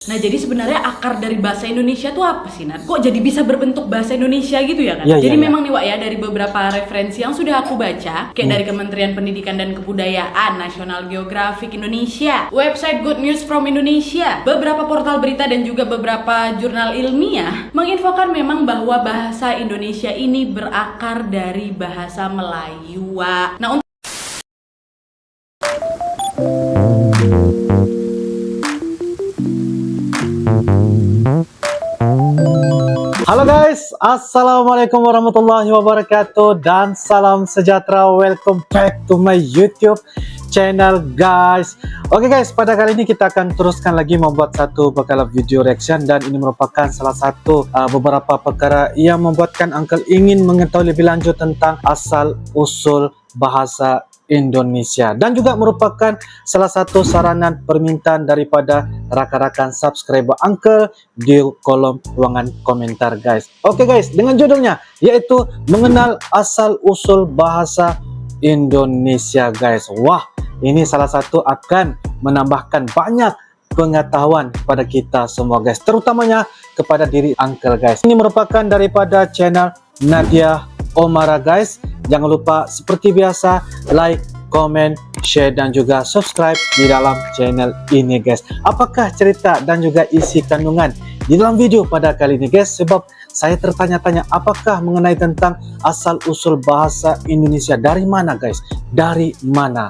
Nah, jadi sebenarnya akar dari bahasa Indonesia tuh apa sih, Nat? Kok jadi bisa berbentuk bahasa Indonesia gitu ya kan? Iya, Jadi iya, memang nih, Wak, ya, dari beberapa referensi yang sudah aku baca, kayak dari Kementerian Pendidikan dan Kebudayaan, National Geographic Indonesia, website Good News from Indonesia, beberapa portal berita dan juga beberapa jurnal ilmiah menginfokan memang bahwa bahasa Indonesia ini berakar dari bahasa Melayu, Wak. Nah, Halo guys, assalamualaikum warahmatullahi wabarakatuh dan salam sejahtera. Welcome back to my YouTube channel guys. Oke guys, pada kali ini kita akan teruskan lagi membuat satu bakal video reaction, dan ini merupakan salah satu beberapa perkara yang membuatkan Uncle ingin mengetahui lebih lanjut tentang asal usul bahasa Indonesia, dan juga merupakan salah satu saranan permintaan daripada rakan-rakan subscriber Uncle di kolom ruangan komentar guys. Oke guys, dengan judulnya yaitu mengenal asal usul bahasa Indonesia guys. Wah, ini salah satu akan menambahkan banyak pengetahuan pada kita semua guys, terutamanya kepada diri Uncle guys. Ini merupakan daripada channel Nadia Omara guys. Jangan lupa seperti biasa like, comment, share dan juga subscribe di dalam channel ini guys. Apakah cerita dan juga isi kandungan di dalam video pada kali ini guys? Sebab saya tertanya-tanya apakah mengenai tentang asal usul bahasa Indonesia, dari mana guys? Dari mana?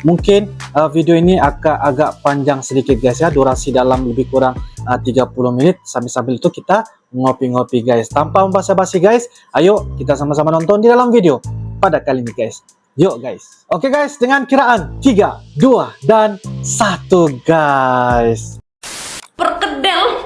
Mungkin video ini agak panjang sedikit guys ya, durasi dalam lebih kurang 30 menit. Sambil-sambil itu kita ngopi-ngopi guys. Tanpa basa-basi guys, ayo kita sama-sama nonton di dalam video pada kali ini guys. Yuk guys. Oke guys, dengan kiraan 3, 2, dan 1 guys.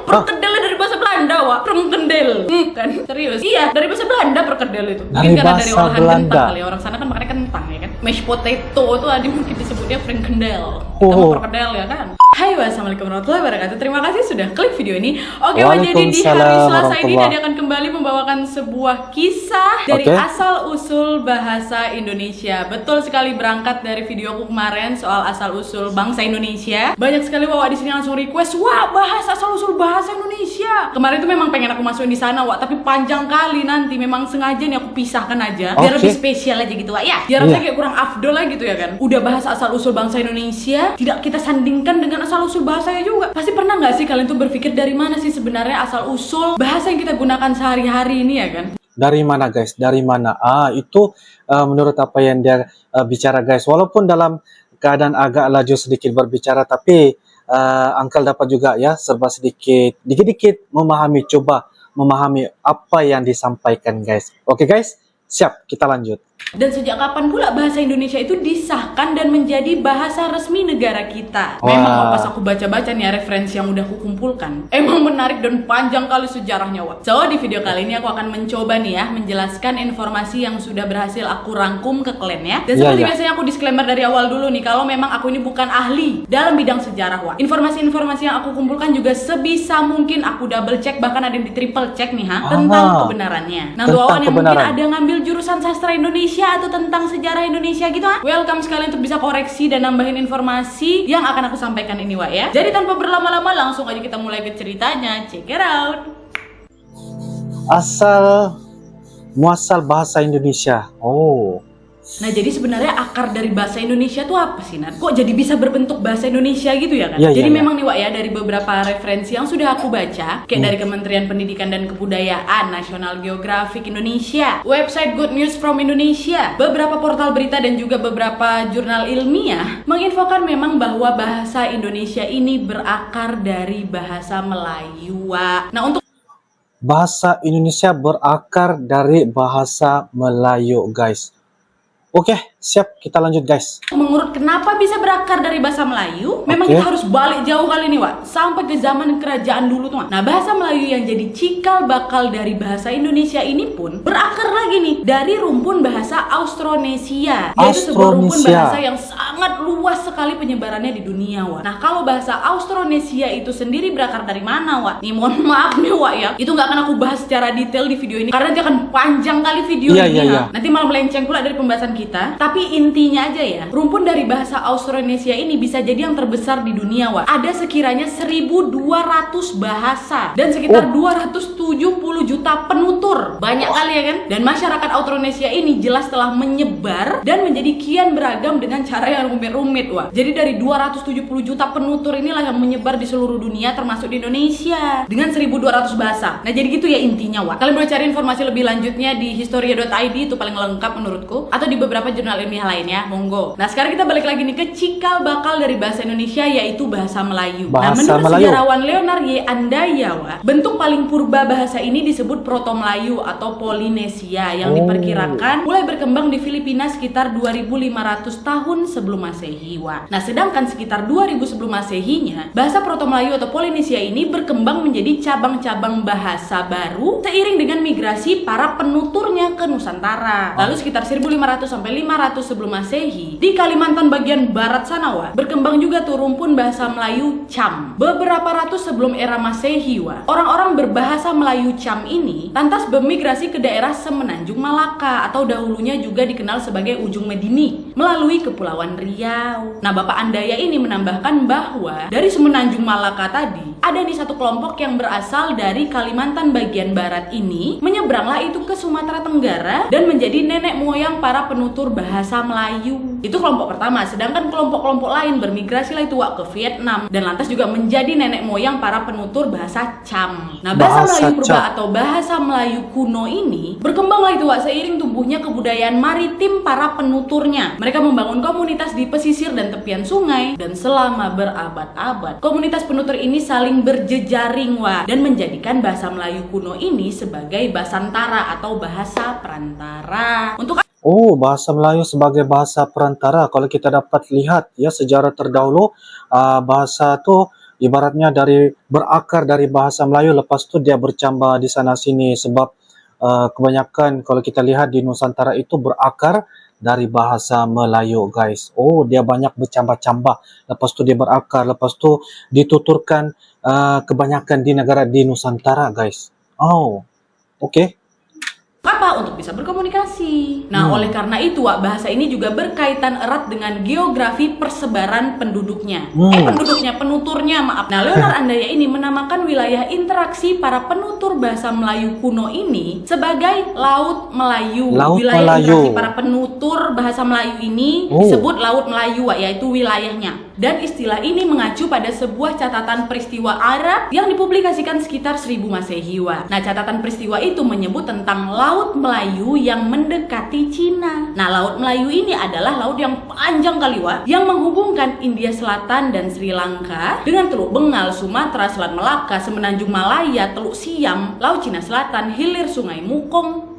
perkedel dari bahasa Belanda, Wak. Perkedel. Kan? Serius? Iya, dari bahasa Belanda perkedel itu. Mungkin karena dari bahasa olahan Belanda. kentang kali. Orang sana kan makannya kentang ya kan. Mashed potato itu mungkin disebutnya perkedel. Kita mau perkedel ya kan. Hai, wassalamualaikum warahmatullahi wabarakatuh. Terima kasih sudah klik video ini. Oke, Wak, jadi di hari Selasa ini Nadia akan kembali membawakan sebuah kisah dari asal usul bahasa Indonesia. Betul sekali, berangkat dari videoku kemarin soal asal usul bangsa Indonesia. Banyak sekali Wak di sini langsung request, "Wah, bahas asal usul bahasa Indonesia." Kemarin itu memang pengen aku masukin di sana, Wak, tapi panjang kali nanti. Memang sengaja nih aku pisahkan aja biar lebih spesial aja gitu, Wak. Ya, biar rasanya kayak kurang afdol lah gitu ya kan. Udah bahas asal usul bangsa Indonesia, tidak kita sandingkan dengan asal usul bahasanya juga. Pasti pernah nggak sih kalian tuh berpikir dari mana sih sebenarnya asal usul bahasa yang kita gunakan sehari-hari ini ya kan? Dari mana guys? Dari mana? Itu menurut apa yang dia bicara guys. Walaupun dalam keadaan agak laju sedikit berbicara, tapi Uncle dapat juga ya serba sedikit, dikit-dikit coba memahami apa yang disampaikan guys. Oke guys, siap, kita lanjut. Dan sejak kapan pula bahasa Indonesia itu disahkan dan menjadi bahasa resmi negara kita? Memang pas aku baca-baca nih referensi yang udah aku kumpulkan, emang menarik dan panjang kali sejarahnya, Wak. So, di video kali ini aku akan mencoba nih ya menjelaskan informasi yang sudah berhasil aku rangkum ke kalian ya. Dan seperti biasanya aku disclaimer dari awal dulu nih, kalau memang aku ini bukan ahli dalam bidang sejarah, Wak. Informasi-informasi yang aku kumpulkan juga sebisa mungkin aku double check, bahkan ada yang di triple check nih tentang kebenarannya. Nah, untuk yang mungkin ada ngambil jurusan sastra Indonesia atau tentang sejarah Indonesia gitu, welcome sekali untuk bisa koreksi dan nambahin informasi yang akan aku sampaikan ini, Wak, ya. Jadi tanpa berlama-lama langsung aja kita mulai ke ceritanya. Check it out. Asal muasal bahasa Indonesia. Nah, jadi sebenarnya akar dari bahasa Indonesia tuh apa sih, Nat? Kok jadi bisa berbentuk bahasa Indonesia gitu ya kan? Jadi memang nih, Wak, ya, dari beberapa referensi yang sudah aku baca, kayak dari Kementerian Pendidikan dan Kebudayaan, National Geographic Indonesia, website Good News from Indonesia, beberapa portal berita dan juga beberapa jurnal ilmiah menginfokan memang bahwa bahasa Indonesia ini berakar dari bahasa Melayu, Wak. Nah, untuk bahasa Indonesia berakar dari bahasa Melayu guys. Oke, siap, kita lanjut guys. mengurut kenapa bisa berakar dari bahasa Melayu, memang kita harus balik jauh kali nih, Wak, sampai ke zaman kerajaan dulu tuh, Wak. Nah, bahasa Melayu yang jadi cikal bakal dari bahasa Indonesia ini pun berakar lagi nih dari rumpun bahasa Austronesia, yaitu sebuah rumpun bahasa yang sangat luas sekali penyebarannya di dunia, Wak. Nah, kalau bahasa Austronesia itu sendiri berakar dari mana, Wak? Nih, mohon maaf nih, Wak, ya, itu nggak akan aku bahas secara detail di video ini karena dia akan panjang kali video ini. Nanti malah melenceng pula dari pembahasan kita. Tapi intinya aja ya, rumpun dari bahasa Austronesia ini bisa jadi yang terbesar di dunia, Wak. Ada sekiranya 1.200 bahasa dan sekitar 270 juta penutur. Banyak kali ya kan? Dan masyarakat Austronesia ini jelas telah menyebar dan menjadi kian beragam dengan cara yang rumit-rumit, Wak. Jadi dari 270 juta penutur inilah yang menyebar di seluruh dunia termasuk di Indonesia dengan 1.200 bahasa. Nah, jadi gitu ya intinya, Wak. Kalian boleh cari informasi lebih lanjutnya di historia.id, itu paling lengkap menurutku, atau di beberapa jurnal ilmiah lainnya, monggo. Nah, sekarang kita balik lagi nih ke cikal bakal dari bahasa Indonesia, yaitu bahasa Melayu. Nah, menurut sejarawan Leonard Y. Andaya, Wak, bentuk paling purba bahasa ini disebut Proto Melayu atau Polinesia yang diperkirakan mulai berkembang di Filipina sekitar 2.500 tahun sebelum Masehi, Wak. Nah, sedangkan sekitar 2000 sebelum Masehinya, bahasa Proto Melayu atau Polinesia ini berkembang menjadi cabang-cabang bahasa baru seiring dengan migrasi para penuturnya ke Nusantara. Lalu sekitar 1500 sampai 500 sebelum Masehi, di Kalimantan bagian barat sana, Wak, berkembang juga tuh rumpun bahasa Melayu Cham. Beberapa ratus sebelum era Masehi, Wak, orang-orang berbahasa Melayu Cham ini lantas bermigrasi ke daerah Semenanjung Malaka atau dahulunya juga dikenal sebagai Ujung Medini melalui Kepulauan Riau. Nah, Bapak Andaya ini menambahkan bahwa dari Semenanjung Malaka tadi ada nih satu kelompok yang berasal dari Kalimantan bagian barat ini, menyeberanglah itu ke Sumatera Tenggara dan menjadi nenek moyang para penutur bahasa Melayu. Itu kelompok pertama. Sedangkan kelompok-kelompok lain bermigrasi lah itu, Wak, ke Vietnam dan lantas juga menjadi nenek moyang para penutur bahasa Cham. Nah, bahasa Melayu purba atau bahasa Melayu kuno ini berkembanglah itu, Wak, seiring tumbuhnya kebudayaan maritim para penuturnya. Mereka membangun komunitas di pesisir dan tepian sungai, dan selama berabad-abad komunitas penutur ini saling berjejaring, Wak, dan menjadikan bahasa Melayu kuno ini sebagai Basantara atau bahasa perantara. Untuk bahasa Melayu sebagai bahasa perantara. Kalau kita dapat lihat ya sejarah terdahulu, bahasa itu ibaratnya dari berakar dari bahasa Melayu, lepas itu dia bercambah di sana sini sebab kebanyakan kalau kita lihat di Nusantara itu berakar dari bahasa Melayu, guys. Dia banyak bercambah-cambah, lepas itu dia berakar, lepas itu dituturkan kebanyakan di negara di Nusantara, guys. Oke. apa? Untuk bisa berkomunikasi. Nah, oleh karena itu, Wak, bahasa ini juga berkaitan erat dengan geografi persebaran penduduknya. Penuturnya, maaf. Nah, Leonard Andaya ini menamakan wilayah interaksi para penutur bahasa Melayu kuno ini sebagai Laut Melayu. Wilayah interaksi para penutur bahasa Melayu ini disebut Laut Melayu, Wak, yaitu wilayahnya. Dan istilah ini mengacu pada sebuah catatan peristiwa Arab yang dipublikasikan sekitar 1000 Masehi, Wak. Nah, catatan peristiwa itu menyebut tentang Laut Melayu yang mendekati Cina. Nah, Laut Melayu ini adalah laut yang panjang kali, Wak, yang menghubungkan India Selatan dan Sri Lanka dengan Teluk Bengal, Sumatera, Selat Melaka, Semenanjung Malaya, Teluk Siam, Laut Cina Selatan, hilir Sungai Mekong,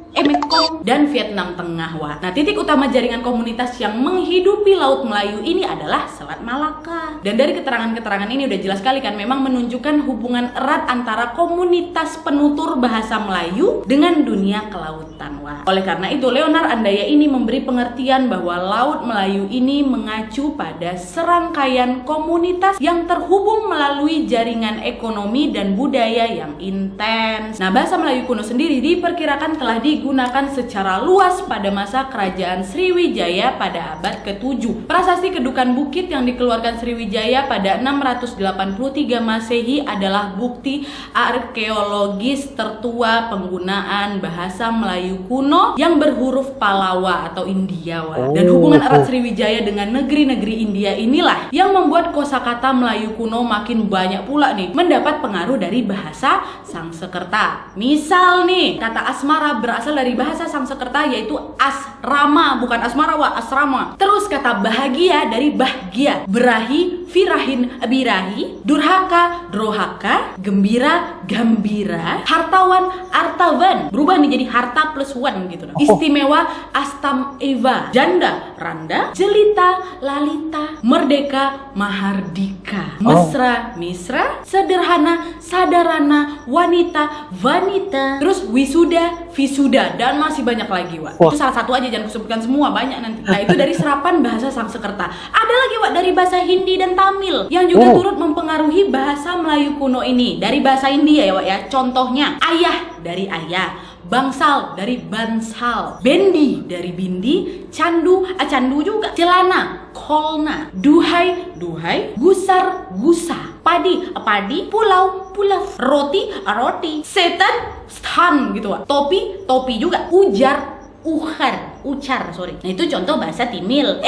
dan Vietnam Tengah, Wak. Nah, titik utama jaringan komunitas yang menghidupi Laut Melayu ini adalah Selat Malaka. Dan dari keterangan-keterangan ini udah jelas sekali kan, memang menunjukkan hubungan erat antara komunitas penutur bahasa Melayu dengan dunia kelautan, Wak. Oleh karena itu, Leonard Andaya ini memberi pengertian bahwa Laut Melayu ini mengacu pada serangkaian komunitas yang terhubung melalui jaringan ekonomi dan budaya yang intens. Nah, bahasa Melayu kuno sendiri diperkirakan telah digunakan secara luas pada masa kerajaan Sriwijaya pada abad ke-7. Prasasti Kedukan Bukit yang dikeluarkan Sriwijaya pada 683 Masehi adalah bukti arkeologis tertua penggunaan bahasa Melayu kuno yang berhuruf Palawa atau India, Wak. Dan hubungan erat Sriwijaya dengan negeri-negeri India inilah yang membuat kosakata Melayu kuno makin banyak pula nih mendapat pengaruh dari bahasa Sangsekerta. Misal nih, kata asmara berasal dari bahasa Sangsekerta yaitu asrama, bukan asmara, Wak, asrama. Terus kata bahagia dari bahgia, berahi, firahin, birahi, durhaka, drohaka, gembira, gambira, hartawan, artavan. Berubah nih jadi harta plus one gitu. Istimewa, astam eva, janda, randa, jelita, lalita, merdeka, mahardika, mesra, misra, sederhana, sadarana, wanita, vanita. Terus wisuda, visuda. Iya, dan masih banyak lagi, Wak. Wah. Itu salah satu aja, jangan kusebutkan semua, banyak nanti. Nah, itu dari serapan bahasa Sanskerta. Ada lagi, Wak, dari bahasa Hindi dan Tamil yang juga turut mempengaruhi bahasa Melayu kuno ini. Dari bahasa India ya, Wak ya. Contohnya, ayah dari ayah, bangsal dari bansal, bendi dari bindi, candu juga, celana kolna, duhai gusar gusa, padi pulau roti setan gitu, Wak. Topi juga, ucar. Nah itu contoh bahasa Timil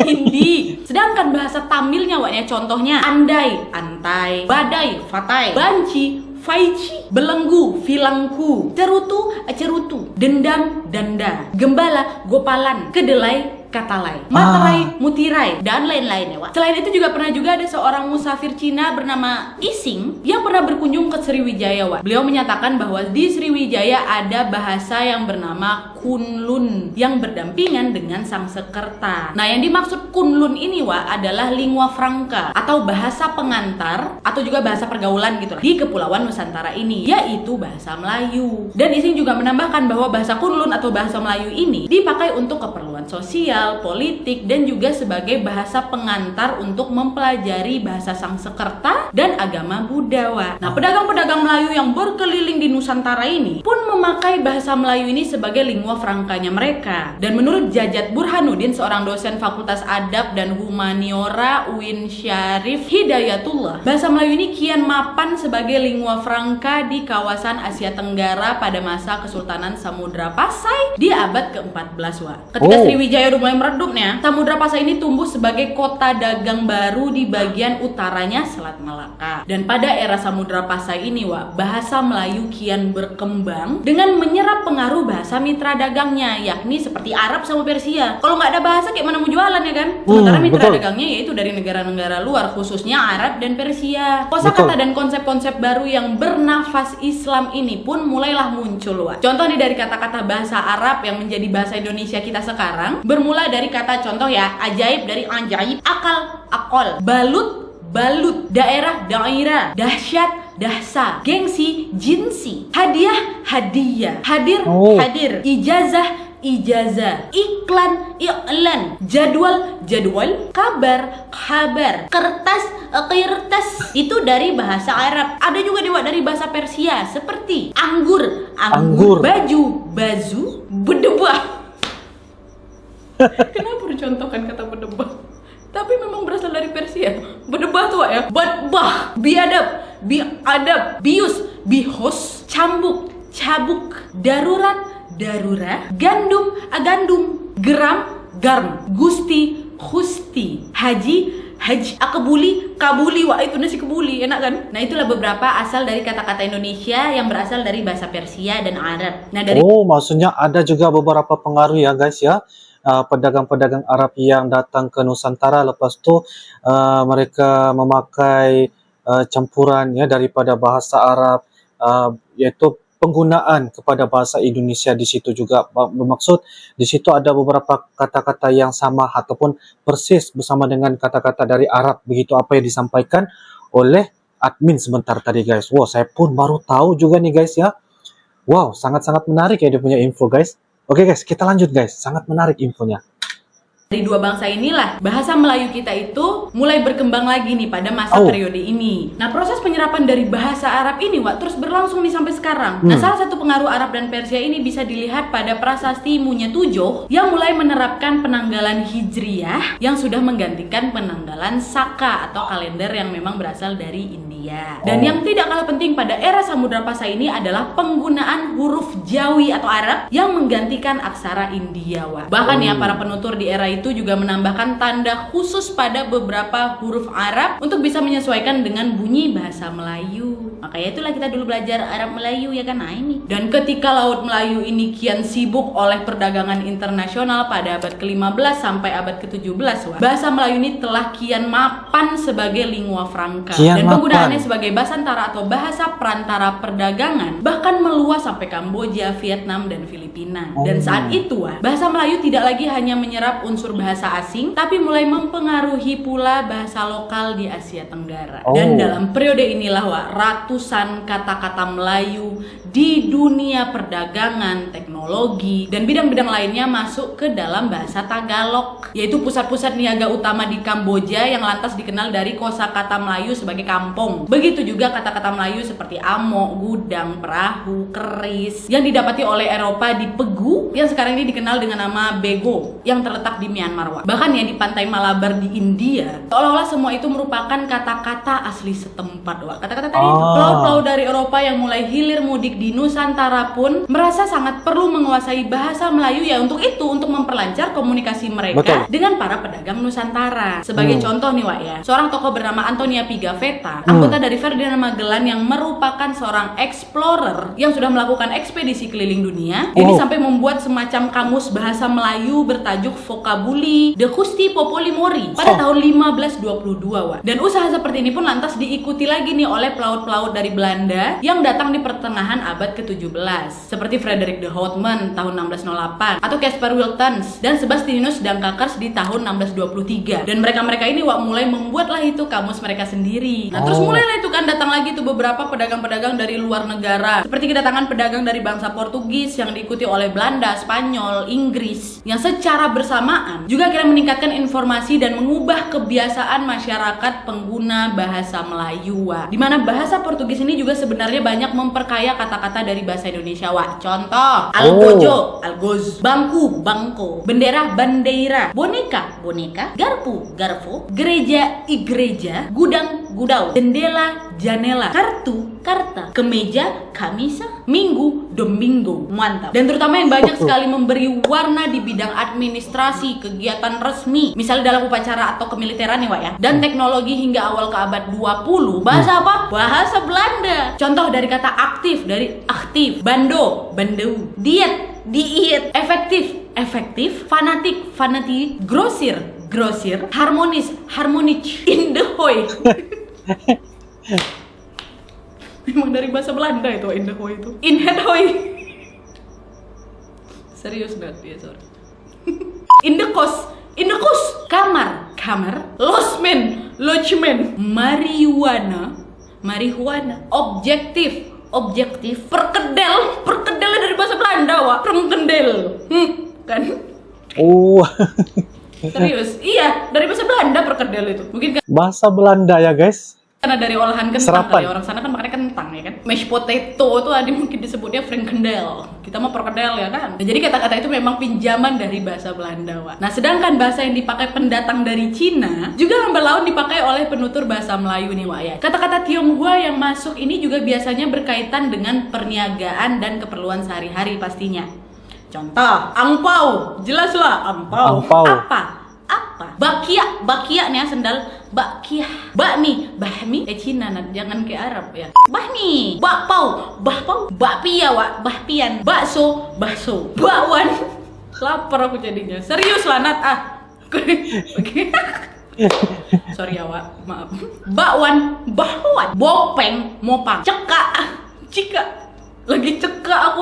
Hindi. Sedangkan bahasa Tamilnya, Wak ya, contohnya andai, antai, badai, fatai, banci, faici, belenggu, filangku, cerutu, dendam, danda, gembala, gopalan, kedelai, katalai, materai, mutirai, dan lain-lain ya, Wak. Selain itu pernah juga ada seorang musafir Cina bernama Ising yang pernah berkunjung ke Sriwijaya, Wak. Beliau menyatakan bahwa di Sriwijaya ada bahasa yang bernama Kunlun yang berdampingan dengan Sanskerta. Nah, yang dimaksud Kunlun ini, Wak, adalah lingua franca atau bahasa pengantar atau juga bahasa pergaulan gitu di Kepulauan Nusantara ini, yaitu bahasa Melayu. Dan Ising juga menambahkan bahwa bahasa Kunlun atau bahasa Melayu ini dipakai untuk keperluan sosial, politik, dan juga sebagai bahasa pengantar untuk mempelajari bahasa Sanskerta dan agama Buddha, Wak. Nah, pedagang-pedagang Melayu yang berkeliling di Nusantara ini pun memakai bahasa Melayu ini sebagai lingua francanya mereka. Dan menurut Jajat Burhanuddin, seorang dosen Fakultas Adab dan Humaniora UIN Syarif Hidayatullah, bahasa Melayu ini kian mapan sebagai lingua franca di kawasan Asia Tenggara pada masa Kesultanan Samudra Pasai di abad ke-14, Wak. Ketika Sriwijaya udah mulai meredupnya, Samudra Pasai ini tumbuh sebagai kota dagang baru di bagian utaranya Selat Malaka. Dan pada era Samudra Pasai ini, Wak, bahasa Melayu kian berkembang dengan menyerap pengaruh bahasa mitra dagangnya, yakni seperti Arab sama Persia. Kalau nggak ada bahasa, kayak mana mau jualan ya kan? Sementara mitra dagangnya yaitu dari negara-negara luar, khususnya Arab dan Persia. Kosakata dan konsep-konsep baru yang bernafas Islam ini pun mulailah muncul, Wak. Contoh nih dari kata-kata bahasa Arab yang menjadi bahasa Indonesia kita sekarang, bermula dari kata contoh ya, ajaib dari ajaib, akal, balut, daerah, dahsyat, dahsa, gengsi, jinsi, hadiah, hadir, ijazah, iklan, jadwal, kabar, kertas, itu dari bahasa Arab. Ada juga dari bahasa Persia seperti anggur, baju, bazu, bedebah. Kenapa dicontohkan kata bedebah? Tapi memang berasal dari Persia. Bedebah tuh ya. Badbah, biadab, bius, bihos, cambuk, cabuk, darurat, gandum, garm, gusti, haji, kabuli, wah itu nasi kebuli, enak kan? Nah, itulah beberapa asal dari kata-kata Indonesia yang berasal dari bahasa Persia dan Arab. Nah, maksudnya ada juga beberapa pengaruh ya guys ya. Pedagang-pedagang Arab yang datang ke Nusantara, lepas tu mereka memakai campuran ya daripada bahasa Arab, yaitu penggunaan kepada bahasa Indonesia di situ juga. Bermaksud di situ ada beberapa kata-kata yang sama ataupun persis bersama dengan kata-kata dari Arab, begitu apa yang disampaikan oleh admin sebentar tadi guys. Wow, saya pun baru tahu juga nih guys ya. Wow, sangat-sangat menarik ya dia punya info guys. Oke guys, kita lanjut guys. Sangat menarik infonya. Dari dua bangsa inilah bahasa Melayu kita itu mulai berkembang lagi nih pada masa periode ini. Nah, proses penyerapan dari bahasa Arab ini, Wak, terus berlangsung nih sampai sekarang. Nah, salah satu pengaruh Arab dan Persia ini bisa dilihat pada prasasti Munyatujoh yang mulai menerapkan penanggalan Hijriyah yang sudah menggantikan penanggalan Saka atau kalender yang memang berasal dari India. Dan yang tidak kalah penting pada era Samudra Pasai ini adalah penggunaan huruf Jawi atau Arab yang menggantikan aksara India, Wak. Bahkan ya para penutur di era itu juga menambahkan tanda khusus pada beberapa huruf Arab untuk bisa menyesuaikan dengan bunyi bahasa Melayu. Makanya itulah kita dulu belajar Arab Melayu ya kan. Nah ini. Dan ketika Laut Melayu ini kian sibuk oleh perdagangan internasional pada abad ke-15 sampai abad ke-17, bahasa Melayu ini telah kian mapan sebagai lingua franca. Dan penggunaan penguasaannya sebagai Basantara atau bahasa perantara perdagangan bahkan meluas sampai Kamboja, Vietnam, dan Filipina. Dan saat itu bahasa Melayu tidak lagi hanya menyerap unsur bahasa asing, tapi mulai mempengaruhi pula bahasa lokal di Asia Tenggara. Dan dalam periode inilah ratusan kata-kata Melayu di dunia perdagangan, teknologi, dan bidang-bidang lainnya masuk ke dalam bahasa Tagalog, yaitu pusat-pusat niaga utama di Kamboja yang lantas dikenal dari kosakata Melayu sebagai kampung. Begitu juga kata-kata Melayu seperti amok, gudang, perahu, keris yang didapati oleh Eropa di Pegu yang sekarang ini dikenal dengan nama Bego yang terletak di Myanmar. Bahkan ya di pantai Malabar di India, seolah-olah semua itu merupakan kata-kata asli setempat. Kata-kata tadi itu pelaut-pelaut dari Eropa yang mulai hilir mudik di Nusantara pun merasa sangat perlu menguasai bahasa Melayu ya untuk memperlancar komunikasi mereka dengan para pedagang Nusantara. Sebagai contoh nih ya, seorang tokoh bernama Antonia Pigafetta, anggota dari Ferdinand Magellan yang merupakan seorang explorer yang sudah melakukan ekspedisi keliling dunia. Ini sampai membuat semacam kamus bahasa Melayu bertajuk Vocabuli de Gusti Popoli Mori pada tahun 1522. Dan usaha seperti ini pun lantas diikuti lagi nih oleh pelaut-pelaut dari Belanda yang datang di pertengahan abad ke-17 seperti Frederik de Houtman tahun 1608 atau Caspar Wiltens dan Sebastianus Dancakers di tahun 1623. Dan mereka-mereka ini mulai membuatlah itu kamus mereka sendiri. Nah terus mulailah itu kan datang lagi tuh beberapa pedagang-pedagang dari luar negara seperti kedatangan pedagang dari bangsa Portugis yang diikuti oleh Belanda, Spanyol, Inggris yang secara bersamaan juga akhirnya meningkatkan informasi dan mengubah kebiasaan masyarakat pengguna bahasa Melayu. Di mana bahasa Portugis ini juga sebenarnya banyak memperkaya kata-kata dari bahasa Indonesia. Contoh, algojo, algoz, bangku, bangko, bendera, bandeira, boneka, boneka, garpu, garfo, gereja, igreja, gudang, gudau, jendela, janela, kartu, karta, kemeja, kamisa, minggu, domingo. Mantap. Dan terutama yang banyak sekali memberi warna di bidang administrasi, kegiatan resmi, misalnya dalam upacara atau kemiliteran ya, dan teknologi hingga awal ke abad 20. Bahasa apa? Bahasa Belanda. Contoh dari kata aktif, dari aktif, bando, bandu, diet, diet, efektif, efektif, fanatik, fanati, grosir, grosir, harmonis, harmonic, indehoy. Memang dari bahasa Belanda itu indehoy itu. Indehoy. Serius banget dia, sorry. Indekos, indekos, kamar, kamar, losmen, lodgemen, marijuana, marihuana, objektif, objektif, perkedel, perkedel dari bahasa Belanda, perkedel, kan? Serius, iya dari bahasa Belanda perkedel itu. Mungkin bahasa Belanda ya guys. Karena dari olahan kentang kali orang sana kan makannya kentang ya kan. Mashed potato itu mungkin disebutnya frikandel. Kita mah perkedel ya kan. Nah, jadi kata-kata itu memang pinjaman dari bahasa Belanda. Nah sedangkan bahasa yang dipakai pendatang dari Cina juga lambat laun dipakai oleh penutur bahasa Melayu nih ya. Kata-kata Tionghoa yang masuk ini juga biasanya berkaitan dengan perniagaan dan keperluan sehari-hari pastinya. Contoh, angpau, jelas lah angpau. Apa? Apa? Bakia, bakia nih sendal, bakia, bakmi, bahmi, Cina, jangan ke Arab ya. Bahmi, bakpau, bahpau, bakpia, bahpian, bakso, bakso, bakwan. Lapar aku jadinya. Serius lah Nat Oke. Sorry ya maaf. Bakwan, bakwan, bopeng, mopang, cekak, cika, lagi cekak aku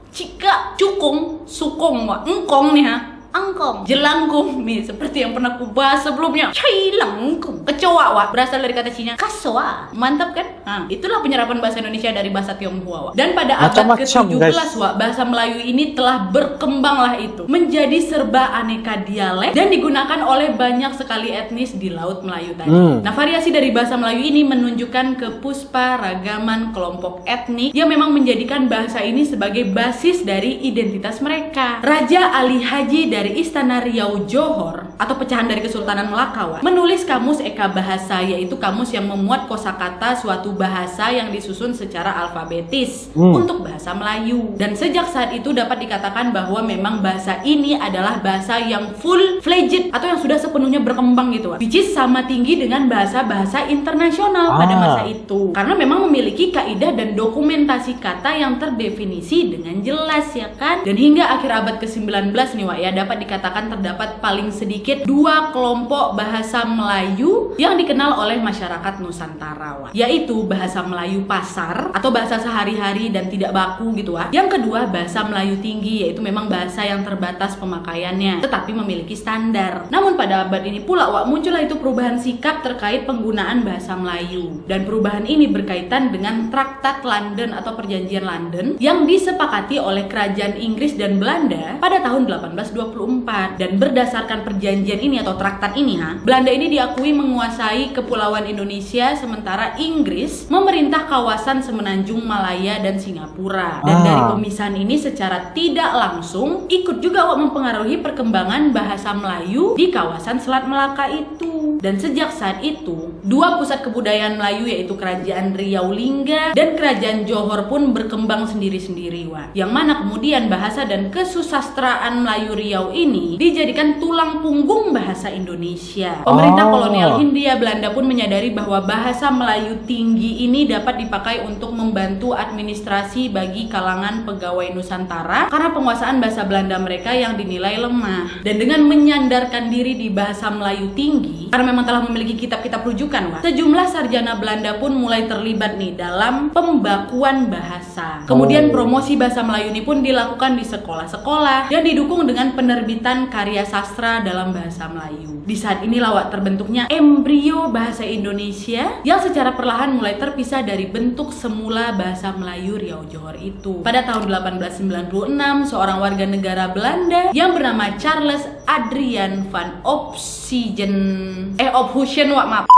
cika, cukung, sukong, engkong nih angkong, jelangkung nih seperti yang pernah aku bahas sebelumnya. Cai langkung, kecoa berasal dari kata Cina kasoa. Mantap kan? Itulah penyerapan bahasa Indonesia dari bahasa Tionghoa. Dan pada abad ke-17 bahasa Melayu ini telah berkembanglah itu menjadi serba aneka dialek dan digunakan oleh banyak sekali etnis di Laut Melayu tadi. Nah, variasi dari bahasa Melayu ini menunjukkan kepusparagaman kelompok etnik yang memang menjadikan bahasa ini sebagai basis dari identitas mereka. Raja Ali Haji dari Istana Riau Johor atau pecahan dari Kesultanan Melaka menulis kamus Eka Bahasa, yaitu kamus yang memuat kosakata suatu bahasa yang disusun secara alfabetis untuk bahasa Melayu. Dan sejak saat itu dapat dikatakan bahwa memang bahasa ini adalah bahasa yang full fledged atau yang sudah sepenuhnya berkembang gitu, which is sama tinggi dengan bahasa-bahasa internasional pada masa itu. Karena memang memiliki kaidah dan dokumentasi kata yang terdefinisi dengan jelas ya kan. Dan hingga akhir abad ke-19 nih Wak ya, dapat dikatakan terdapat paling sedikit 2 kelompok bahasa Melayu yang dikenal oleh masyarakat Nusantara Wak, yaitu bahasa Melayu pasar atau bahasa sehari-hari dan tidak baku gitu Wak. Yang kedua bahasa Melayu tinggi, yaitu memang bahasa yang terbatas pemakaiannya tetapi memiliki standar. Namun pada abad ini pula Wak, muncullah itu perubahan sikap terkait penggunaan bahasa Melayu. Dan perubahan ini berkaitan dengan Traktat London atau Perjanjian London yang disepakati oleh kerajaan Inggris dan Belanda pada tahun 1824. Dan berdasarkan perjanjian ini atau traktat ini Belanda ini diakui menguasai kepulauan Indonesia, sementara Inggris memerintah kawasan Semenanjung Malaya dan Singapura. Dan dari pemisahan ini secara tidak langsung ikut juga mempengaruhi perkembangan bahasa Melayu di kawasan Selat Melaka itu. Dan sejak saat itu, 2 pusat kebudayaan Melayu yaitu Kerajaan Riau Lingga dan Kerajaan Johor pun berkembang sendiri-sendiri Wak. Yang mana kemudian bahasa dan kesusastraan Melayu Riau ini dijadikan tulang punggung bahasa Indonesia. Pemerintah kolonial Hindia Belanda pun menyadari bahwa bahasa Melayu tinggi ini dapat dipakai untuk membantu administrasi bagi kalangan pegawai Nusantara karena penguasaan bahasa Belanda mereka yang dinilai lemah. Dan dengan menyandarkan diri di bahasa Melayu tinggi, karena memang telah memiliki kitab-kitab rujukan Wak, sejumlah sarjana Belanda pun mulai terlibat nih dalam pembakuan bahasa. Kemudian promosi bahasa Melayu ini pun dilakukan di sekolah-sekolah dan didukung dengan penerbitan karya sastra dalam bahasa Melayu. Di saat inilah Wak, terbentuknya embrio bahasa Indonesia yang secara perlahan mulai terpisah dari bentuk semula bahasa Melayu Riau Johor itu. Pada tahun 1896, seorang warga negara Belanda yang bernama Charles Adrian van Ophusen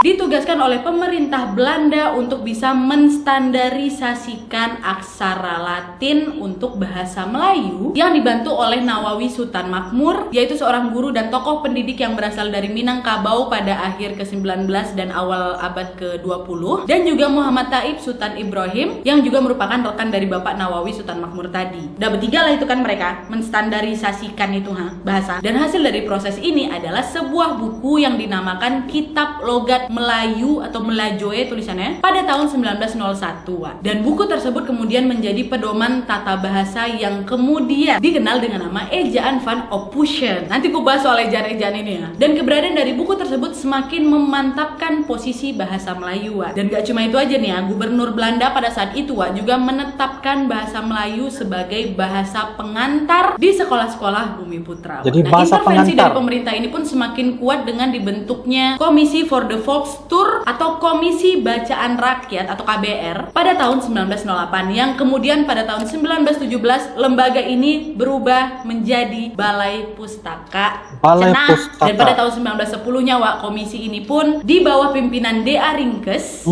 ditugaskan oleh pemerintah Belanda untuk bisa menstandarisasikan aksara Latin untuk bahasa Melayu yang dibantu oleh Nawawi Sultan Makmur, yaitu seorang guru dan tokoh pendidik yang berasal dari Minangkabau pada akhir ke-19 dan awal abad ke-20, dan juga Muhammad Taib Sultan Ibrahim yang juga merupakan rekan dari Bapak Nawawi Sultan Makmur tadi. Udah bertiga lah itu kan mereka menstandarisasikan itu bahasa. Dan hasil dari proses ini adalah sebuah buku yang dinamakan Kitab Logat Melayu atau Melajoe tulisannya pada tahun 1901 Wak. Dan buku tersebut kemudian menjadi pedoman tata bahasa yang kemudian dikenal dengan nama Ejaan van Ophusen. Nanti aku bahas soal ejaan-ejaan ini ya. Dan keberadaan dari buku tersebut semakin memantapkan posisi bahasa Melayu Wak. Dan gak cuma itu aja nih ya, Gubernur Belanda pada saat itu Wak juga menetapkan bahasa Melayu sebagai bahasa pengantar di sekolah-sekolah Bumi Putra Wak. Jadi nah, bahasa intervensi pengantar dari pemerintah ini pun semakin kuat dengan dibentuknya Komisi for the Volkstur atau Komisi Bacaan Rakyat atau KBR pada tahun 1908, yang kemudian pada tahun 1917 lembaga ini berubah menjadi Balai Pustaka. Pustaka. Dan pada tahun 1910-nya Wak, komisi ini pun di bawah pimpinan D.A. Ringkes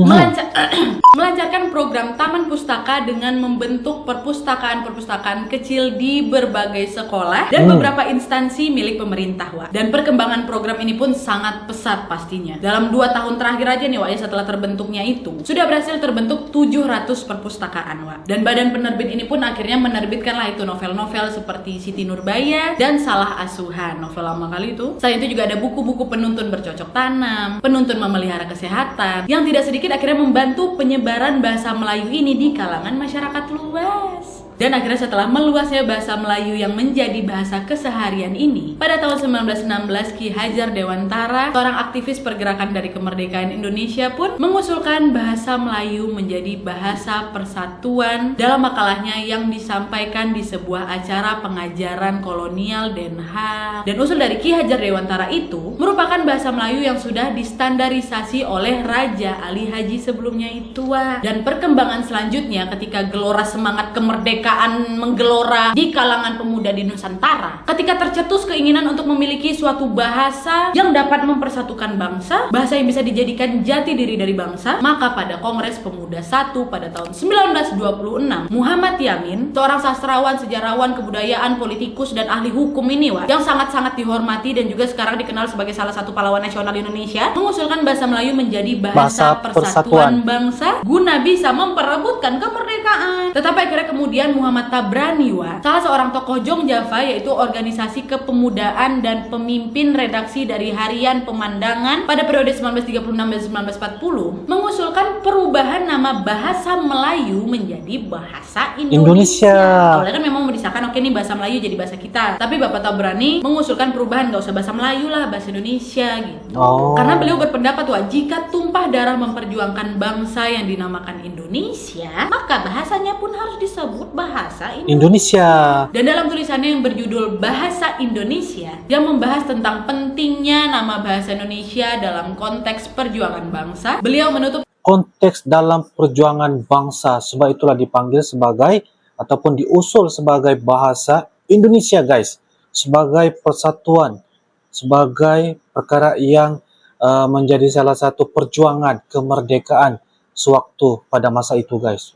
melancarkan program Taman Pustaka dengan membentuk perpustakaan-perpustakaan kecil di berbagai sekolah dan beberapa instansi milik pemerintah Wak. Dan perkembangan program ini pun sangat pesat pastinya. Dalam 2 tahun terakhir aja nih Wak ya, setelah terbentuknya itu sudah berhasil terbentuk 700 perpustakaan Wak. Dan badan penerbit ini pun akhirnya menerbitkanlah itu novel-novel seperti Siti Nurbaya dan Salah Asuhan, novel lama kali itu. Selain itu juga ada buku-buku penuntun bercocok tanam, penuntun memelihara kesehatan, yang tidak sedikit akhirnya membantu penyebaran bahasa Melayu ini di kalangan masyarakat luas. Dan akhirnya setelah meluasnya bahasa Melayu yang menjadi bahasa keseharian ini, pada tahun 1916 Ki Hajar Dewantara, seorang aktivis pergerakan dari kemerdekaan Indonesia pun mengusulkan bahasa Melayu menjadi bahasa persatuan dalam makalahnya yang disampaikan di sebuah acara pengajaran kolonial Den Haag. Dan usul dari Ki Hajar Dewantara itu merupakan bahasa Melayu yang sudah distandarisasi oleh Raja Ali Haji sebelumnya itu. Dan perkembangan selanjutnya ketika gelora semangat kemerdekaan kemerdekaan menggelora di kalangan pemuda di Nusantara. Ketika tercetus keinginan untuk memiliki suatu bahasa yang dapat mempersatukan bangsa, bahasa yang bisa dijadikan jati diri dari bangsa, maka pada Kongres Pemuda 1 pada tahun 1926, Muhammad Yamin, seorang sastrawan, sejarawan, kebudayaan, politikus, dan ahli hukum ini, yang sangat-sangat dihormati dan juga sekarang dikenal sebagai salah satu pahlawan nasional Indonesia, mengusulkan bahasa Melayu menjadi bahasa persatuan bangsa guna bisa memperebutkan kemerdekaan. Tetapi akhirnya kemudian Muhammad Tabrani, salah seorang tokoh Jongjawa, yaitu organisasi kepemudaan dan pemimpin redaksi dari Harian Pemandangan pada periode 1936 dan 1940, mengusulkan perubahan nama bahasa Melayu menjadi bahasa Indonesia. Awalnya kan memang mendisahkan oke nih bahasa Melayu jadi bahasa kita, tapi Bapak Tabrani mengusulkan perubahan, gak usah bahasa Melayu lah, bahasa Indonesia gitu. Karena beliau berpendapat jika tumpah darah memperjuangkan bangsa yang dinamakan Indonesia, maka bahasanya pun harus disebut bahasa Indonesia. Dan dalam tulisannya yang berjudul Bahasa Indonesia, yang membahas tentang pentingnya nama bahasa Indonesia dalam konteks perjuangan bangsa, beliau menutup konteks dalam perjuangan bangsa, sebab itulah dipanggil sebagai ataupun diusul sebagai bahasa Indonesia, guys, sebagai persatuan, sebagai perkara yang menjadi salah satu perjuangan kemerdekaan sewaktu pada masa itu, guys.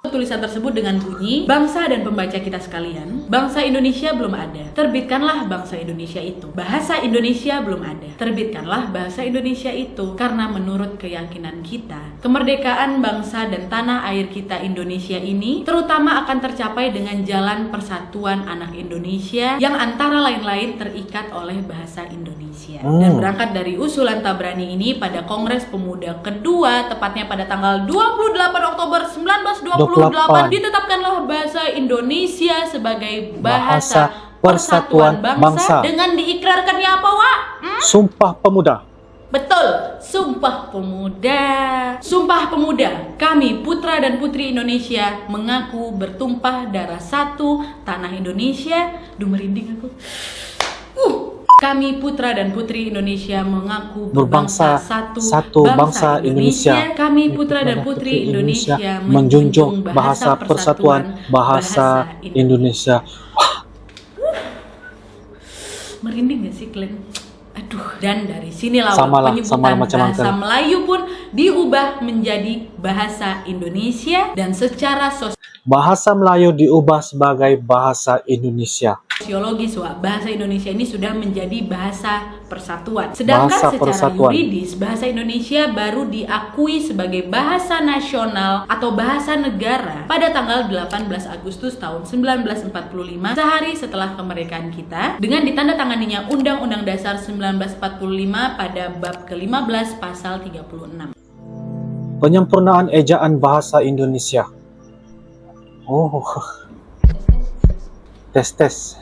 Tulisan tersebut dengan bunyi, bangsa dan pembaca kita sekalian, bangsa Indonesia belum ada, terbitkanlah bangsa Indonesia itu. Bahasa Indonesia belum ada, terbitkanlah bahasa Indonesia itu. Karena menurut keyakinan kita, kemerdekaan bangsa dan tanah air kita Indonesia ini terutama akan tercapai dengan jalan persatuan anak Indonesia yang antara lain-lain terikat oleh bahasa Indonesia. Dan berangkat dari usulan Tabrani ini, pada Kongres Pemuda kedua, tepatnya pada tanggal 28 Oktober 1928, ditetapkanlah bahasa Indonesia sebagai bahasa persatuan bangsa dengan diikrarkannya apa, Wak? Sumpah Pemuda. Betul, Sumpah Pemuda. Sumpah Pemuda, kami putra dan putri Indonesia mengaku bertumpah darah satu tanah Indonesia. Duh, merinding aku. Kami putra dan putri Indonesia mengaku berbangsa satu bangsa Indonesia. Kami putra dan putri Indonesia menjunjung bahasa persatuan bahasa Indonesia. Merinding gak sih kalian? Aduh, dan dari sinilah penyebutan bahasa Melayu pun diubah menjadi bahasa Indonesia, dan secara bahasa Melayu diubah sebagai bahasa Indonesia. Sosiologis, bahasa Indonesia ini sudah menjadi bahasa persatuan. Sedangkan secara yuridis, bahasa Indonesia baru diakui sebagai bahasa nasional atau bahasa negara pada tanggal 18 Agustus tahun 1945, sehari setelah kemerdekaan kita, dengan ditandatanganinya Undang-Undang Dasar 1945 pada bab ke-15 pasal 36. Penyempurnaan ejaan bahasa Indonesia. Tes.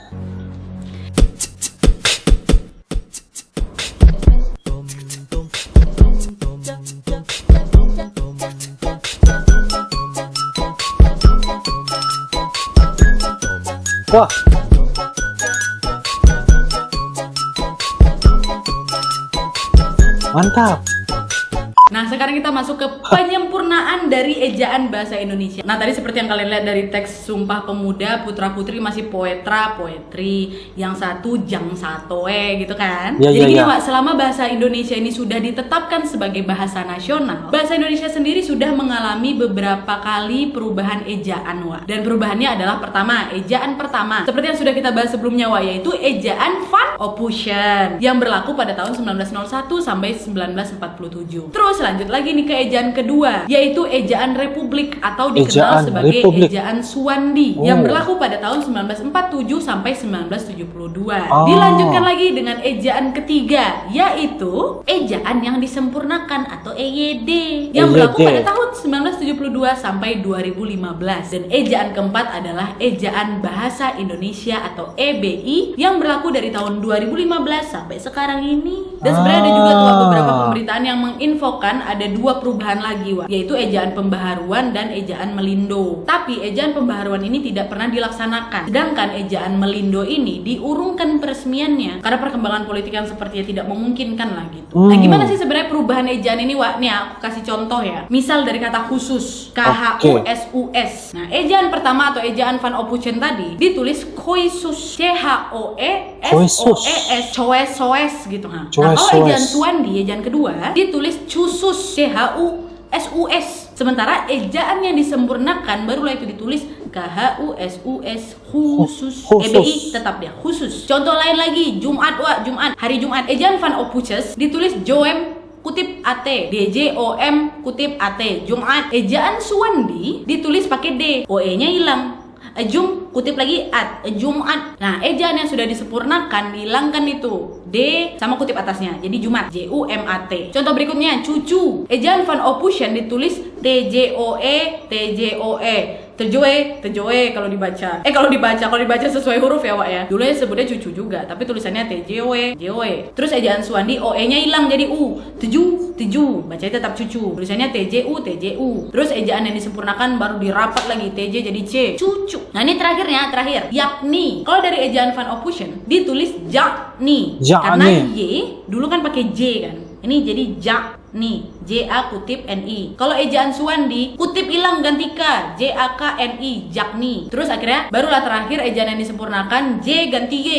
Wah. Mantap. Nah, sekarang kita masuk ke penyempurnaan dari ejaan bahasa Indonesia. Nah, tadi seperti yang kalian lihat dari teks Sumpah Pemuda, putra putri masih poetra, poetri, yang satu jang satoe gitu kan. Jadi gini, Pak, selama bahasa Indonesia ini sudah ditetapkan sebagai bahasa nasional, bahasa Indonesia sendiri sudah mengalami beberapa kali perubahan ejaan, Wak. Dan perubahannya adalah pertama, ejaan pertama, seperti yang sudah kita bahas sebelumnya, Wak, yaitu ejaan Van Ophusen yang berlaku pada tahun 1901 sampai 1947. Terus lanjut lagi nih ke ejaan kedua, yaitu ejaan Republik atau dikenal sebagai ejaan Suwandi yang berlaku pada tahun 1947 sampai 1972. Dilanjutkan lagi dengan ejaan ketiga, yaitu ejaan yang disempurnakan atau EYD yang berlaku pada tahun 1972 sampai 2015. Dan ejaan keempat adalah ejaan Bahasa Indonesia atau EBI yang berlaku dari tahun 2015 sampai sekarang ini. Dan sebenarnya ada juga beberapa pemberitaan yang menginfokan sekarang ada dua perubahan lagi, Wak, yaitu ejaan pembaharuan dan ejaan melindo. Tapi ejaan pembaharuan ini tidak pernah dilaksanakan, sedangkan ejaan melindo ini diurungkan peresmiannya karena perkembangan politik yang sepertinya tidak memungkinkan lah gitu. Nah, gimana sih sebenarnya perubahan ejaan ini, Wak? Nih aku kasih contoh ya. Misal dari kata khusus, KHUSUS. Nah, ejaan pertama atau ejaan Van Ophusen tadi ditulis Khoisus, CHOESOES, Choes gitu. Nah, kalau ejaan Suwandi, ejaan kedua ditulis Chusus, CHUSUS. Sementara ejaan yang disempurnakan barulah itu ditulis KHUSUS, khusus. EBI tetap dia khusus. Contoh lain lagi, Jumat, Wak, Jumat, hari Jumat. Ejaan Van Ophusen ditulis Joem kutip AT, DJOM kutip AT, Jumat. Ejaan Suwandi ditulis pakai D, OE-nya hilang. Jum kutip lagi at, Jumat. Nah, ejaan yang sudah disempurnakan dihilangkan itu D sama kutip atasnya, jadi Jumat, JUMAT. Contoh berikutnya, cucu. Ejaan Van Ophusen ditulis TJOE, Tejoe kalau dibaca. Kalau dibaca sesuai huruf ya, Wak ya. Dulu ya sebutnya cucu juga, tapi tulisannya TJOE, JOE. Terus ejaan Suwandi OE-nya hilang jadi U. Teju. Bacanya tetap cucu. Tulisannya TJU. Terus ejaan yang disempurnakan baru dirapat lagi, TJ jadi C, cucu. Nah, ini terakhir. Yakni. Kalau dari ejaan Van Ophusen ditulis Jakni. Karena Y dulu kan pakai J kan. Ini jadi Jakni, JA kutip NI. Kalau ejaan Suwandi kutip hilang ganti K, JAKNI, Jakni. Terus akhirnya barulah terakhir ejaan yang disempurnakan J ganti Y,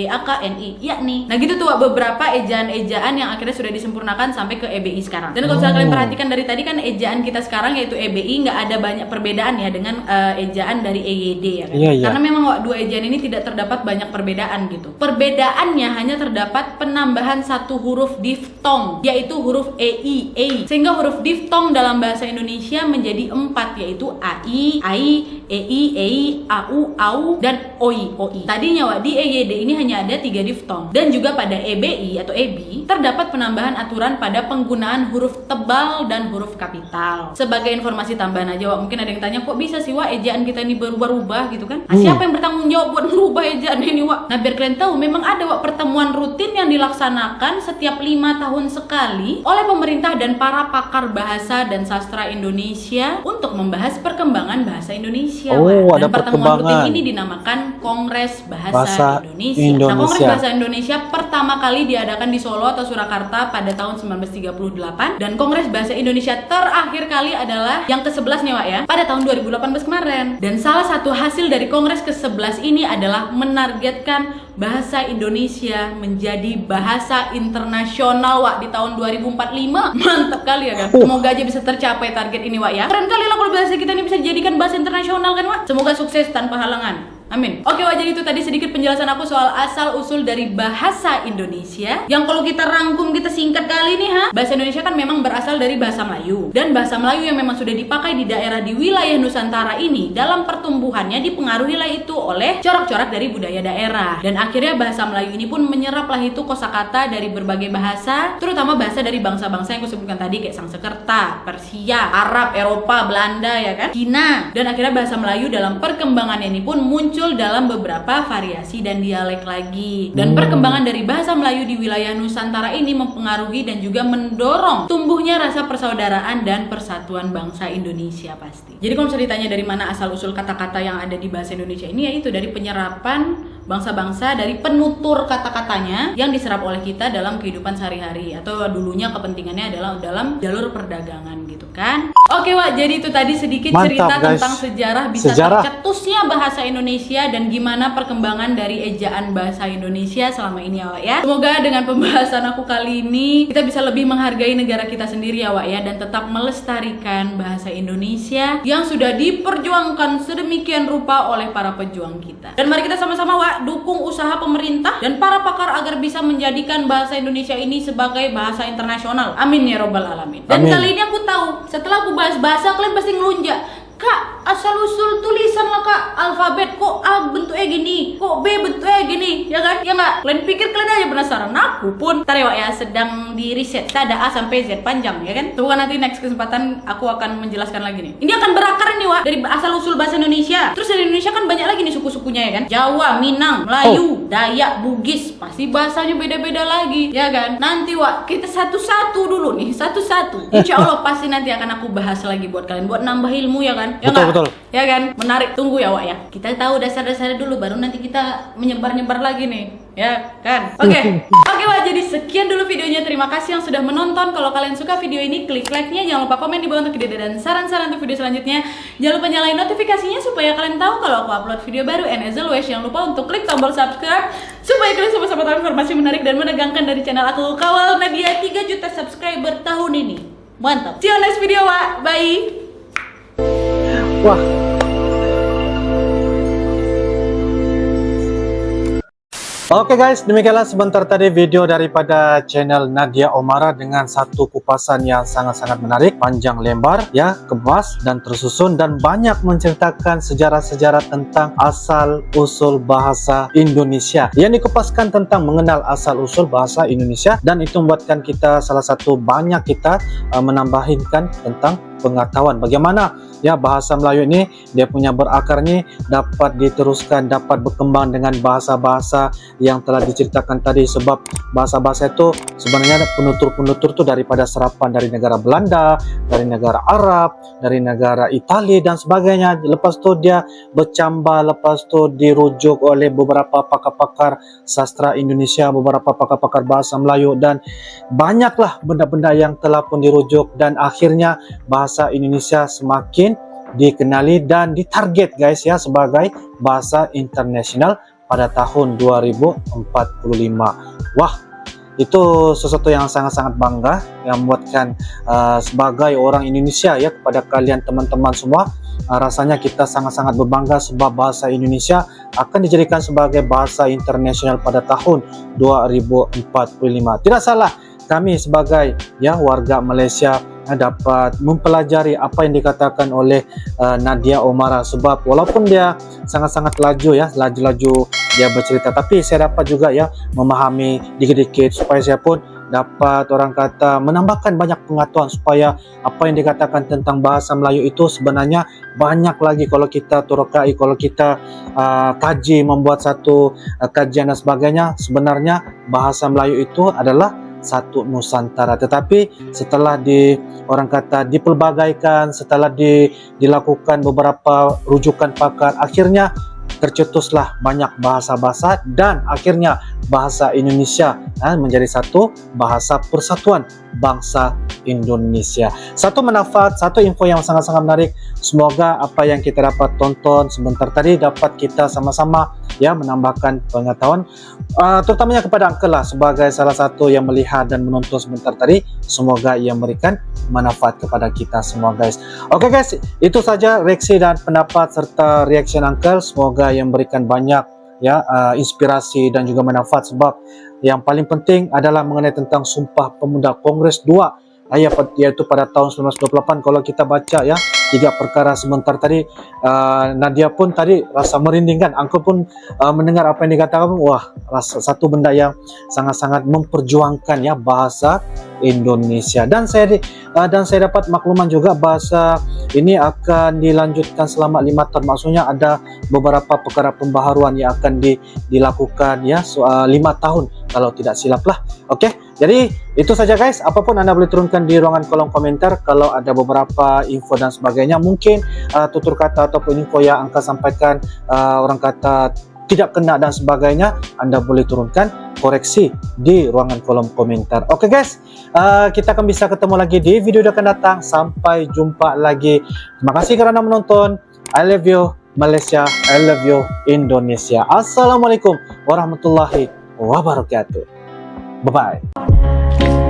YAKNI, yakni. Nah gitu tuh beberapa ejaan-ejaan yang akhirnya sudah disempurnakan sampai ke EBI sekarang. Dan kalau misalnya kalian perhatikan dari tadi kan ejaan kita sekarang yaitu EBI nggak ada banyak perbedaan ya dengan ejaan dari EYD ya kan. Karena memang dua ejaan ini tidak terdapat banyak perbedaan gitu. Perbedaannya hanya terdapat penambahan satu huruf diftong, yaitu huruf EI. Sehingga huruf diftong dalam bahasa Indonesia menjadi 4, yaitu AI, EI, AU, AU, dan OI. Tadinya, Wak, di EYD ini hanya ada 3 diftong. Dan juga pada EBI atau EBI terdapat penambahan aturan pada penggunaan huruf tebal dan huruf kapital. Sebagai informasi tambahan aja, Wak, mungkin ada yang tanya, kok bisa sih, Wak, ejaan kita ini berubah-ubah gitu kan? Nah, siapa yang bertanggung jawab buat merubah ejaan ini, Wak? Nah, biar kalian tahu, memang ada, Wak, pertemuan rutin yang dilaksanakan setiap 5 tahun sekali oleh pemerintah dan para pakar bahasa dan sastra Indonesia untuk membahas perkembangan bahasa Indonesia. Dan ada pertemuan rutin ini dinamakan Kongres Bahasa Indonesia. Nah, Kongres Bahasa Indonesia pertama kali diadakan di Solo atau Surakarta pada tahun 1938, dan Kongres Bahasa Indonesia terakhir kali adalah yang ke-11 nih, Wak ya, pada tahun 2018 kemarin. Dan salah satu hasil dari Kongres ke-11 ini adalah menargetkan bahasa Indonesia menjadi bahasa internasional, Wak, di tahun 2045. Mantap kali ya kan? Semoga aja bisa tercapai target ini, Wak ya. Keren kali lah kalau bahasa kita ini bisa dijadikan bahasa internasional kan, Wak. Semoga sukses tanpa halangan. Amin. Oke, Wak, jadi itu tadi sedikit penjelasan aku soal asal-usul dari bahasa Indonesia. Yang kalau kita rangkum, kita singkat kali nih, bahasa Indonesia kan memang berasal dari bahasa Melayu. Dan bahasa Melayu yang memang sudah dipakai di daerah di wilayah Nusantara ini, dalam pertumbuhannya dipengaruhi lah itu oleh corak-corak dari budaya daerah. Dan akhirnya bahasa Melayu ini pun menyerap lah itu kosakata dari berbagai bahasa, terutama bahasa dari bangsa-bangsa yang aku sebutkan tadi, kayak Sanskerta, Persia, Arab, Eropa, Belanda ya kan, Cina. Dan akhirnya bahasa Melayu dalam perkembangannya ini pun muncul dalam beberapa variasi dan dialek lagi. Dan perkembangan dari bahasa Melayu di wilayah Nusantara ini mempengaruhi dan juga mendorong tumbuhnya rasa persaudaraan dan persatuan bangsa Indonesia pasti. Jadi kalau misalnya ditanya dari mana asal-usul kata-kata yang ada di bahasa Indonesia ini, yaitu dari penyerapan bangsa-bangsa dari penutur kata-katanya yang diserap oleh kita dalam kehidupan sehari-hari, atau dulunya kepentingannya adalah dalam jalur perdagangan gitu kan. Oke, Wak, jadi itu tadi sedikit cerita tentang sejarah bisa tercetusnya bahasa Indonesia dan gimana perkembangan dari ejaan bahasa Indonesia selama ini ya, Wak ya. Semoga dengan pembahasan aku kali ini kita bisa lebih menghargai negara kita sendiri ya, Wak ya, dan tetap melestarikan bahasa Indonesia yang sudah diperjuangkan sedemikian rupa oleh para pejuang kita. Dan mari kita sama-sama, Wak, dukung usaha pemerintah dan para pakar agar bisa menjadikan bahasa Indonesia ini sebagai bahasa internasional. Amin ya robbal alamin. Dan kali ini aku tahu, setelah aku bahas bahasa, kalian pasti ngelunjak, Kak, asal usul tulisan lah kak, alfabet kok A bentuknya gini, kok B bentuknya gini, ya kan? Ya nggak? Kalian pikir kalian aja penasaran? Aku pun ntar ya sedang di riset. Ada A sampai Z panjang, ya kan? Tunggu nanti next kesempatan aku akan menjelaskan lagi nih. Ini akan berakar nih Wak, dari asal usul bahasa Indonesia. Terus dari Indonesia kan banyak lagi nih suku-sukunya ya kan? Jawa, Minang, Melayu, Dayak, Bugis, pasti bahasanya beda-beda lagi, ya kan? Nanti Wak, kita satu-satu dulu nih, satu-satu. Insya Allah pasti nanti akan aku bahas lagi buat kalian, buat nambah ilmu ya kan? Ya Betul. Ya kan? Menarik, tunggu ya Wak ya. Kita tahu dasar-dasarnya dulu, baru nanti kita menyebar-nyebar lagi nih. Ya kan? Oke Wak, jadi sekian dulu videonya. Terima kasih yang sudah menonton. Kalau kalian suka video ini, klik like-nya. Jangan lupa komen di bawah untuk ide dan saran-saran untuk video selanjutnya. Jangan lupa nyalain notifikasinya supaya kalian tahu kalau aku upload video baru. And as always, jangan lupa untuk klik tombol subscribe supaya kalian sama-sama tahu informasi menarik dan menegangkan dari channel aku. Kawal Nadia 3 juta subscriber tahun ini. Mantap. See you next video Wak. Bye. Wah. Oke guys, demikianlah sebentar tadi video daripada channel Nadia Omara dengan satu kupasan yang sangat-sangat menarik, panjang lebar, ya, kemas dan tersusun, dan banyak menceritakan sejarah-sejarah tentang asal-usul bahasa Indonesia. Yang dikupaskan tentang mengenal asal-usul bahasa Indonesia, dan itu membuatkan kita salah satu banyak kita menambahkan tentang pengetahuan bagaimana ya bahasa Melayu ini dia punya berakarnya dapat diteruskan, dapat berkembang dengan bahasa-bahasa yang telah diceritakan tadi. Sebab bahasa-bahasa itu sebenarnya penutur-penutur itu daripada serapan dari negara Belanda, dari negara Arab, dari negara Italia dan sebagainya. Lepas itu dia bercambah, lepas itu dirujuk oleh beberapa pakar-pakar sastra Indonesia, beberapa pakar-pakar bahasa Melayu, dan banyaklah benda-benda yang telah pun dirujuk, dan akhirnya bahasa Indonesia semakin dikenali dan ditarget guys ya sebagai bahasa internasional pada tahun 2045. Wah, itu sesuatu yang sangat-sangat bangga yang membuatkan sebagai orang Indonesia ya, kepada kalian teman-teman semua, rasanya kita sangat-sangat berbangga sebab bahasa Indonesia akan dijadikan sebagai bahasa internasional pada tahun 2045. Tidak salah kami sebagai ya warga Malaysia dapat mempelajari apa yang dikatakan oleh Nadia Omara, sebab walaupun dia sangat-sangat laju ya, laju-laju dia bercerita, tapi saya dapat juga ya memahami dikit-dikit supaya saya pun dapat orang kata menambahkan banyak pengetahuan supaya apa yang dikatakan tentang bahasa Melayu itu sebenarnya banyak lagi kalau kita turukai, kalau kita kaji, membuat satu kajian dan sebagainya. Sebenarnya bahasa Melayu itu adalah satu Nusantara, tetapi setelah orang kata dipelbagaikan, setelah dilakukan beberapa rujukan pakar, akhirnya tercetuslah banyak bahasa-bahasa dan akhirnya bahasa Indonesia menjadi satu bahasa persatuan bangsa Indonesia. Satu manfaat, satu info yang sangat-sangat menarik. Semoga apa yang kita dapat tonton sebentar tadi dapat kita sama-sama ya menambahkan pengetahuan, terutamanya kepada Uncle lah sebagai salah satu yang melihat dan menonton sebentar tadi. Semoga ia memberikan manfaat kepada kita semua guys. Oke guys, itu saja reaksi dan pendapat serta reaction Uncle. Semoga yang memberikan banyak ya inspirasi dan juga manfaat, sebab yang paling penting adalah mengenai tentang Sumpah Pemuda Kongres 2 yaitu pada tahun 1928. Kalau kita baca ya 3 perkara sebentar tadi, Nadia pun tadi rasa merinding kan, Uncle pun mendengar apa yang dikatakan. Wah, rasa satu benda yang sangat-sangat memperjuangkan ya bahasa Indonesia. Dan saya dapat makluman juga bahasa ini akan dilanjutkan selama 5 tahun. Maksudnya ada beberapa perkara pembaharuan yang akan dilakukan ya 5 tahun kalau tidak silap lah. Oke, jadi itu saja guys. Apapun Anda boleh turunkan di ruangan kolom komentar. Kalau ada beberapa info dan sebagainya, mungkin tutur kata ataupun info yang Angka sampaikan orang kata tidak kena dan sebagainya, Anda boleh turunkan koreksi di ruangan kolom komentar. Oke guys, kita akan bisa ketemu lagi di video yang akan datang. Sampai jumpa lagi. Terima kasih kerana menonton. I love you Malaysia, I love you Indonesia. Assalamualaikum warahmatullahi wabarakatuh. Bye bye.